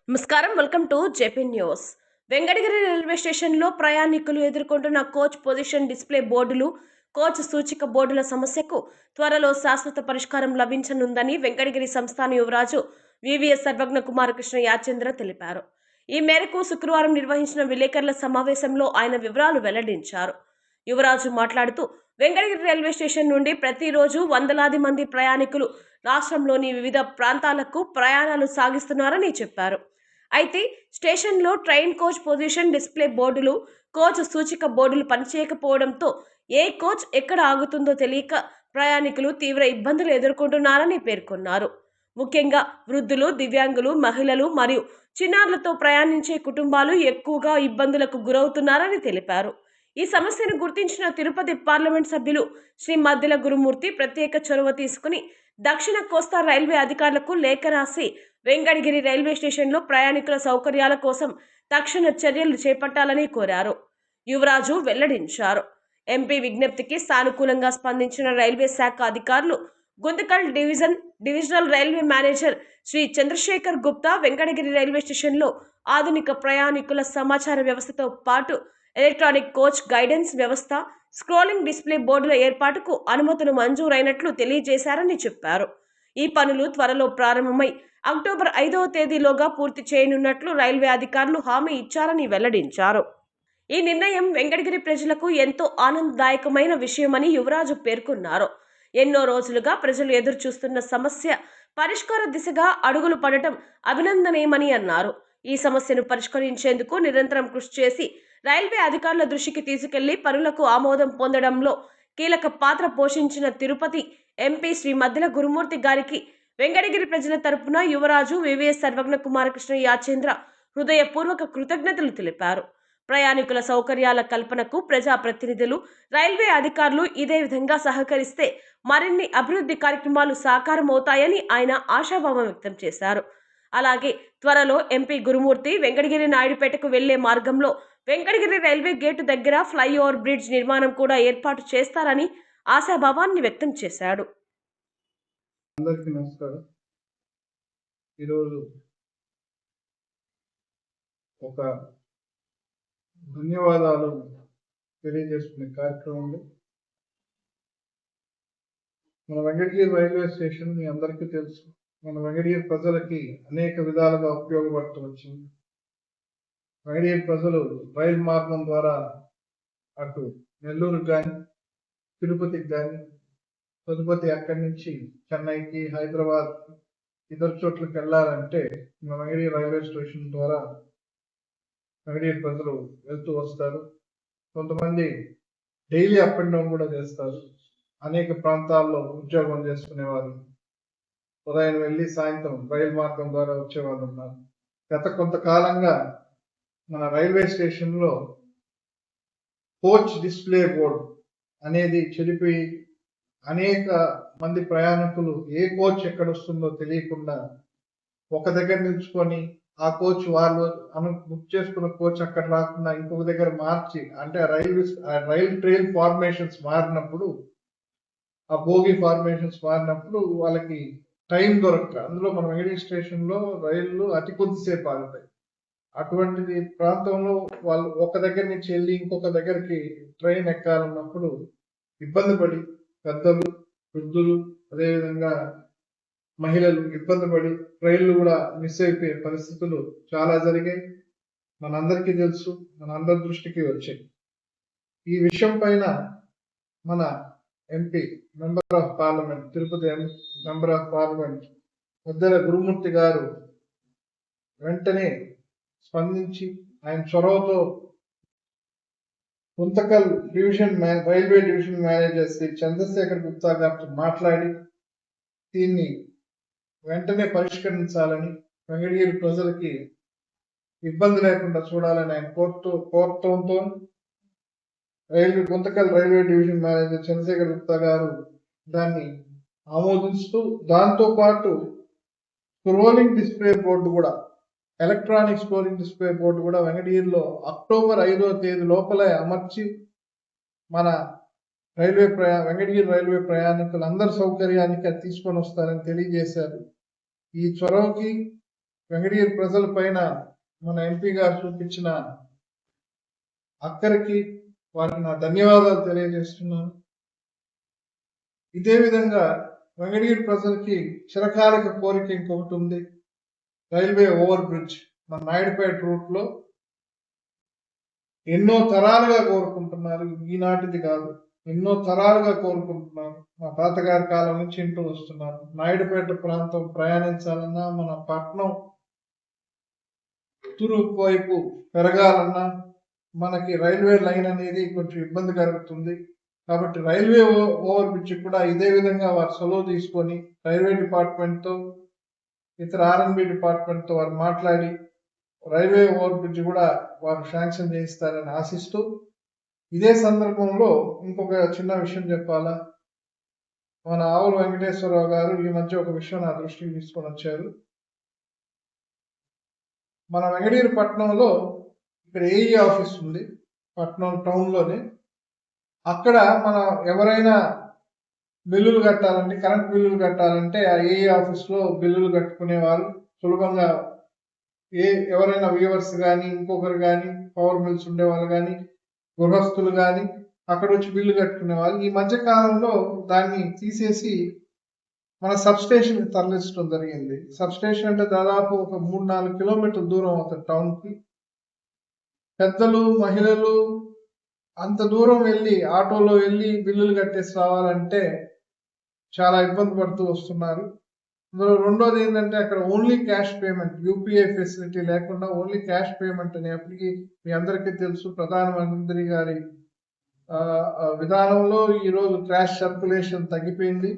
నమస్కారం. Welcome to JP news. Venkatagiri railway స్టేషన్లో ప్రయాణికులు ఎదుర్కొంటున్న కోచ్ పొజిషన్ డిస్ప్లే బోర్డులు, కోచ్ సూచిక బోర్డుల సమస్యకు త్వరలో శాశ్వత పరిష్కారం లభించనుందని వెంకటగిరి సంస్థాన యువరాజు వివిఎస్ సర్వజ్ఞ కుమారకృష్ణ యాచంద్ర తెలిపారు. ఈ మేరకు శుక్రవారం నిర్వహించిన విలేకరుల సమావేశంలో ఆయన వివరాలు వెల్లడించారు. యువరాజు మాట్లాడుతూ వెంకటగిరి రైల్వే స్టేషన్ నుండి ప్రతిరోజు వందలాది మంది ప్రయాణికులు రాష్ట్రంలోని వివిధ ప్రాంతాలకు ప్రయాణాలు సాగిస్తున్నారని చెప్పారు. అయితే స్టేషన్లో ట్రైన్ కోచ్ పొజిషన్ డిస్ప్లే బోర్డులు, కోచ్ సూచిక బోర్డులు పనిచేయకపోవడంతో ఏ కోచ్ ఎక్కడ ఆగుతుందో తెలియక ప్రయాణికులు తీవ్ర ఇబ్బందులు ఎదుర్కొంటున్నారని పేర్కొన్నారు. ముఖ్యంగా వృద్ధులు, దివ్యాంగులు, మహిళలు మరియు చిన్నారులతో ప్రయాణించే కుటుంబాలు ఎక్కువగా ఇబ్బందులకు గురవుతున్నారని తెలిపారు. ఈ సమస్యను గుర్తించిన తిరుపతి పార్లమెంట్ సభ్యులు శ్రీ మద్దిల గురుమూర్తి ప్రత్యేక చొరవ తీసుకుని దక్షిణ కోస్తా రైల్వే అధికారులకు లేఖ రాసి వెంకటగిరి రైల్వే స్టేషన్లో ప్రయాణికుల సౌకర్యాల కోసం తక్షణ చర్యలు చేపట్టాలని కోరారు. యువరాజు వెల్లడించారు. ఎంపీ విజ్ఞప్తికి సానుకూలంగా స్పందించిన రైల్వే శాఖ అధికారులు Guntakal divisional railway manager Shri Chandrasekhar Gupta Venkatagiri railway స్టేషన్లో ఆధునిక ప్రయాణికుల సమాచార వ్యవస్థతో పాటు ఎలక్ట్రానిక్ కోచ్ గైడెన్స్ వ్యవస్థ, స్క్రోలింగ్ డిస్ప్లే బోర్డుల ఏర్పాటుకు అనుమతులు మంజూరైనట్లు తెలియజేశారని చెప్పారు. ఈ పనులు త్వరలో ప్రారంభమై అక్టోబర్ 5వ తేదీలోగా పూర్తి చేయనున్నట్లు రైల్వే అధికారులు హామీ ఇచ్చారని వెల్లడించారు. ఈ నిర్ణయం వెంకటగిరి ప్రజలకు ఎంతో ఆనందదాయకమైన విషయమని యువరాజు పేర్కొన్నారు. ఎన్నో రోజులుగా ప్రజలు ఎదురు చూస్తున్న సమస్య పరిష్కార దిశగా అడుగులు పడటం అభినందనీయమని అన్నారు. ఈ సమస్యను పరిష్కరించేందుకు నిరంతరం కృషి చేసి రైల్వే అధికారుల దృష్టికి తీసుకెళ్లి పనులకు ఆమోదం పొందడంలో కీలక పాత్ర పోషించిన తిరుపతి ఎంపీ శ్రీ మద్దిల గురుమూర్తి గారికి వెంకటగిరి ప్రజల తరపున యువరాజు వివిఎస్ సర్వజ్ఞ కుమారకృష్ణ యాచంద్ర హృదయపూర్వక కృతజ్ఞతలు తెలిపారు. ప్రయాణికుల సౌకర్యాల కల్పనకు ప్రజాప్రతినిధులు, రైల్వే అధికారులు ఇదే విధంగా సహకరిస్తే మరిన్ని అభివృద్ధి కార్యక్రమాలు సాకారమవుతాయని ఆయన ఆశాభావం వ్యక్తం చేశారు. అలాగే త్వరలో ఎంపీ గురుమూర్తి వెంకటగిరి నాయుడుపేటకు వెళ్లే మార్గంలో వెంకటగిరి రైల్వే గేటు దగ్గర ఫ్లైఓవర్ బ్రిడ్జ్ నిర్మాణం కూడా ఏర్పాటు చేస్తారని ఆశాభావాన్ని వ్యక్తం చేశాడు. అందరికీ నమస్కారం. ఈరోజు ఒక ధన్యవాదాలు తెలియజేసుకునే కార్యక్రమంలో మన వెంకటగిరి రైల్వే స్టేషన్ మీ అందరికీ తెలుసు. మన వెంకటగిరి ప్రజలకి అనేక విధాలుగా ఉపయోగపడుతూ వచ్చింది. వెంకటగిరి ప్రజలు రైలు మార్గం ద్వారా అటు నెల్లూరు కానీ, తిరుపతికి కానీ, తిరుపతి అక్కడి నుంచి చెన్నైకి, హైదరాబాద్ ఇతర చోట్లకి వెళ్ళాలంటే మన వెంకటగిరి రైల్వే స్టేషన్ ద్వారా వెంకటగిరి ప్రజలు వెళ్తూ వస్తారు. కొంతమంది డైలీ అప్ అండ్ డౌన్ కూడా చేస్తారు. అనేక ప్రాంతాల్లో ఉద్యోగం చేసుకునేవారు ఉదయం వెళ్ళి సాయంత్రం రైలు మార్గం ద్వారా వచ్చేవాళ్ళు ఉన్నారు. గత కొంతకాలంగా మన రైల్వే స్టేషన్లో కోచ్ డిస్ప్లే బోర్డ్ అనేది చెడిపోయి అనేక మంది ప్రయాణికులు ఏ కోచ్ ఎక్కడ వస్తుందో తెలియకుండా ఒక దగ్గర నిల్చుకొని ఆ కోచ్ వాళ్ళు బుక్ చేసుకున్న కోచ్ అక్కడ రాకుండా ఇంకొక దగ్గర మార్చి, అంటే రైల్ ట్రైన్ ఫార్మేషన్స్ మారినప్పుడు, ఆ బోగి ఫార్మేషన్స్ మారినప్పుడు వాళ్ళకి టైం దొరక్క, అందులో మన వెంకటగిరి స్టేషన్లో రైళ్లు అతి కొద్దిసేపు ఆగుతాయి. అటువంటి ప్రాంతంలో వాళ్ళు ఒక దగ్గర నుంచి వెళ్ళి ఇంకొక దగ్గరికి ట్రైన్ ఎక్కాలన్నప్పుడు ఇబ్బంది పడి పెద్దలు, వృద్ధులు, అదేవిధంగా మహిళలు ఇబ్బంది పడి ట్రైన్లు కూడా మిస్ అయిపోయే పరిస్థితులు చాలా జరిగాయి. మనందరికీ తెలుసు, మనందరి దృష్టికి వచ్చాయి. ఈ విషయం పైన మన MP, member of parliament, Tirupati member of parliament Maddila Gurumurthy garu వెంటనే స్పందించి ఆయన చొరవతో Guntakal railway division manager Shri Chandrasekhar Gupta గారితో మాట్లాడి దీన్ని వెంటనే పరిష్కరించాలని, వెంకటగిరి ప్రజలకి ఇబ్బంది లేకుండా చూడాలని ఆయన కోరటంతో Guntakal railway division manager Chandrashekhar Gupta garu దాన్ని ఆమోదిస్తూ, దాంతో పాటు స్క్రోలింగ్ డిస్ప్లే బోర్డు కూడా, ఎలక్ట్రానిక్ స్క్రోలింగ్ డిస్ప్లే బోర్డు కూడా వెంకటగిరిలో అక్టోబర్ 5వ తేదీ లోపలే అమర్చి మన వెంకటగిరి రైల్వే ప్రయాణికులు అందరి సౌకర్యానికి తీసుకొని వస్తారని తెలియజేశారు. ఈ చొరవకి వెంకటగిరి ప్రజల పైన మన ఎంపీ గారు చూపించిన అక్కరికి వారికి నా ధన్యవాదాలు తెలియజేస్తున్నాను. ఇదే విధంగా వెంకటగిరి ప్రజలకి చిరకాలిక కోరిక ఇంకొకటి ఉంది. రైల్వే ఓవర్ బ్రిడ్జ్ మన నాయుడుపేట రూట్ లో ఎన్నో తరాలుగా కోరుకుంటున్నారు. ఈనాటిది కాదు, ఎన్నో తరాలుగా కోరుకుంటున్నారు. మా తాతగారి కాలం నుంచి ఇంటూ వస్తున్నారు. నాయుడుపేట ప్రాంతం ప్రయాణించాలన్నా, మన పట్నం తూర్పు వైపు పెరగాలన్నా మనకి రైల్వే లైన్ అనేది కొంచెం ఇబ్బంది కలుగుతుంది. కాబట్టి రైల్వే ఓవర్ బ్రిడ్జ్ కూడా ఇదే విధంగా వారు సెలవు తీసుకొని రైల్వే డిపార్ట్మెంట్తో, ఇతర ఆర్ఎన్బి డిపార్ట్మెంట్తో వారు మాట్లాడి రైల్వే ఓవర్ బ్రిడ్జ్ కూడా వారు శాంక్షన్ చేయిస్తారని ఆశిస్తూ, ఇదే సందర్భంలో ఇంకొక చిన్న విషయం చెప్పాలా. మన ఆవుల వెంకటేశ్వరరావు గారు ఈ మధ్య ఒక విషయం నా దృష్టికి తీసుకొని వచ్చారు. మన వెంకటగిరి పట్టణంలో ఇక్కడ ఏఈ ఆఫీస్ ఉంది, పట్నం టౌన్లోనే. అక్కడ మనం ఎవరైనా బిల్లులు కట్టాలంటే, కరెంట్ బిల్లులు కట్టాలంటే ఆ ఏఈ ఆఫీస్లో బిల్లులు కట్టుకునేవారు సులభంగా. ఎవరైనా వ్యూవర్స్ కానీ, ఇంకొకరు కానీ, పవర్ బిల్స్ ఉండేవాళ్ళు కానీ, గృహస్థులు కానీ అక్కడ వచ్చి బిల్లు కట్టుకునేవాళ్ళు. ఈ మధ్య కాలంలో దాన్ని తీసేసి మన సబ్స్టేషన్ తరలించడం జరిగింది. సబ్స్టేషన్ అంటే దాదాపు ఒక 3-4 కిలోమీటర్ల దూరం అవుతుంది టౌన్కి. పెద్దలు, మహిళలు అంత దూరం వెళ్ళి ఆటోలో వెళ్ళి బిల్లులు కట్టేసి రావాలంటే చాలా ఇబ్బంది పడుతూ వస్తున్నారు. అందులో రెండోది ఏంటంటే అక్కడ only cash payment, UPI facility లేకుండా ఓన్లీ క్యాష్ పేమెంట్ అనేప్పటికీ మీ అందరికీ తెలుసు, ప్రధానమంత్రి గారి విధానంలో ఈరోజు క్యాష్ సర్క్యులేషన్ తగ్గిపోయింది.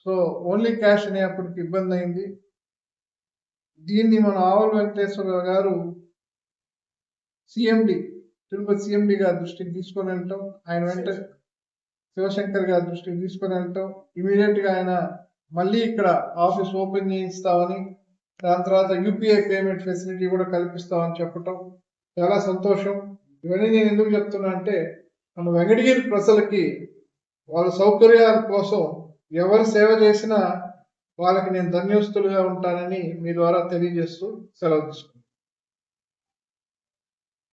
సో ఓన్లీ క్యాష్ అనేప్పటికి ఇబ్బంది అయింది. దీన్ని మన ఆవుల వెంకటేశ్వరరావు గారు సిఎండి, తిరుపతి సిఎండి గారి దృష్టికి తీసుకొని వెళ్ళటం, ఆయన వెంట శివశంకర్ గారి దృష్టికి తీసుకొని వెళ్ళటం, ఇమీడియట్ గా ఆయన మళ్ళీ ఇక్కడ ఆఫీస్ ఓపెన్ చేయిస్తామని, దాని తర్వాత యూపీఐ పేమెంట్ ఫెసిలిటీ కూడా కల్పిస్తామని చెప్పటం చాలా సంతోషం. ఇవన్నీ నేను ఎందుకు చెప్తున్నా అంటే, మన వెంకటగిరి ప్రజలకి వాళ్ళ సౌకర్యాల కోసం ఎవరు సేవ చేసినా వాళ్ళకి నేను ధన్యస్తులుగా ఉంటానని మీ ద్వారా తెలియజేస్తూ సెలవు తీసుకుంటాను.